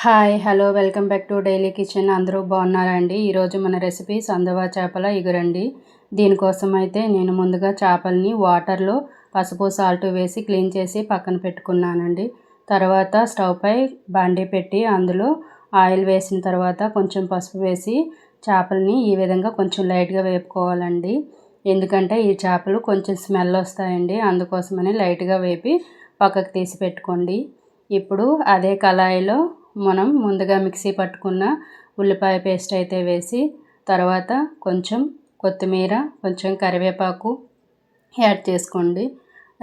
Hi hello welcome back to daily kitchen. అందరూ బాగున్నారా అండి? ఈరోజు మన రెసిపీ సందువా చేపల ఇగురండి. దీనికోసం అయితే నేను ముందుగా చేపల్ని వాటర్లో పసుపు సాల్ట్ వేసి క్లీన్ చేసి పక్కన పెట్టుకున్నానండి. తర్వాత స్టవ్ పై బాండీ పెట్టి అందులో ఆయిల్ వేసిన తర్వాత కొంచెం పసుపు వేసి చేపల్ని ఈ విధంగా కొంచెం లైట్గా వేపుకోవాలండి. ఎందుకంటే ఈ చేపలు కొంచెం స్మెల్ వస్తాయండి, అందుకోసమని లైట్గా వేపి పక్కకు తీసి పెట్టుకోండి. ఇప్పుడు అదే కళాయిలో మనం ముందుగా మిక్సీ పట్టుకున్న ఉల్లిపాయ పేస్ట్ అయితే వేసి తర్వాత కొంచెం కొత్తిమీర, కొంచెం కరివేపాకు యాడ్ చేసుకోండి.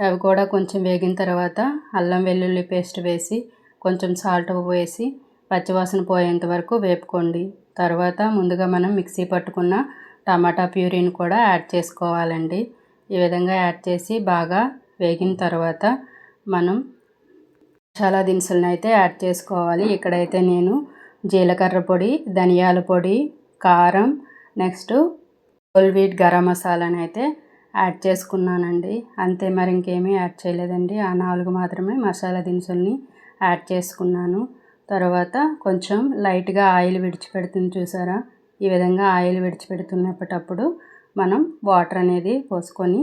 అవి కూడా కొంచెం వేగిన తర్వాత అల్లం వెల్లుల్లి పేస్ట్ వేసి కొంచెం సాల్ట్ వేసి పచ్చివాసన పోయేంత వరకు వేపుకోండి. తర్వాత ముందుగా మనం మిక్సీ పట్టుకున్న టమాటా ప్యూరీని కూడా యాడ్ చేసుకోవాలండి. ఈ విధంగా యాడ్ చేసి బాగా వేగిన తర్వాత మనం మసాలా దినుసులను అయితే యాడ్ చేసుకోవాలి. ఇక్కడైతే నేను జీలకర్ర పొడి, ధనియాల పొడి, కారం, నెక్స్ట్ హోల్ వీట్ గరం మసాలాని అయితే యాడ్ చేసుకున్నానండి. అంతే, మరి ఇంకేమీ యాడ్ చేయలేదండి. ఆ 4 మాత్రమే మసాలా దినుసుల్ని యాడ్ చేసుకున్నాను. తర్వాత కొంచెం లైట్గా ఆయిల్ విడిచిపెడుతుంది చూసారా? ఈ విధంగా ఆయిల్ విడిచిపెడుతున్నప్పుడు మనం వాటర్ అనేది పోసుకొని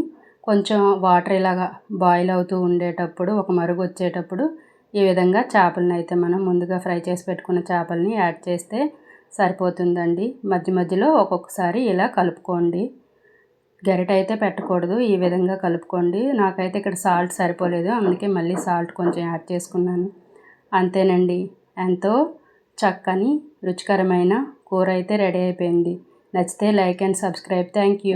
కొంచెం వాటర్ ఇలాగా బాయిల్ అవుతూ ఉండేటప్పుడు, ఒక మరుగు వచ్చేటప్పుడు ఈ విధంగా చేపలను అయితే మనం ముందుగా ఫ్రై చేసి పెట్టుకున్న చేపల్ని యాడ్ చేస్తే సరిపోతుందండి. మధ్య మధ్యలో ఒక్కొక్కసారి ఇలా కలుపుకోండి. గరిట అయితే పెట్టకూడదు, ఈ విధంగా కలుపుకోండి. నాకైతే ఇక్కడ సాల్ట్ సరిపోలేదు, అందుకే మళ్ళీ సాల్ట్ కొంచెం యాడ్ చేసుకున్నాను. అంతేనండి, ఎంతో చక్కని రుచికరమైన కూర అయితే రెడీ అయిపోయింది. నచ్చితే like and subscribe. Thank you.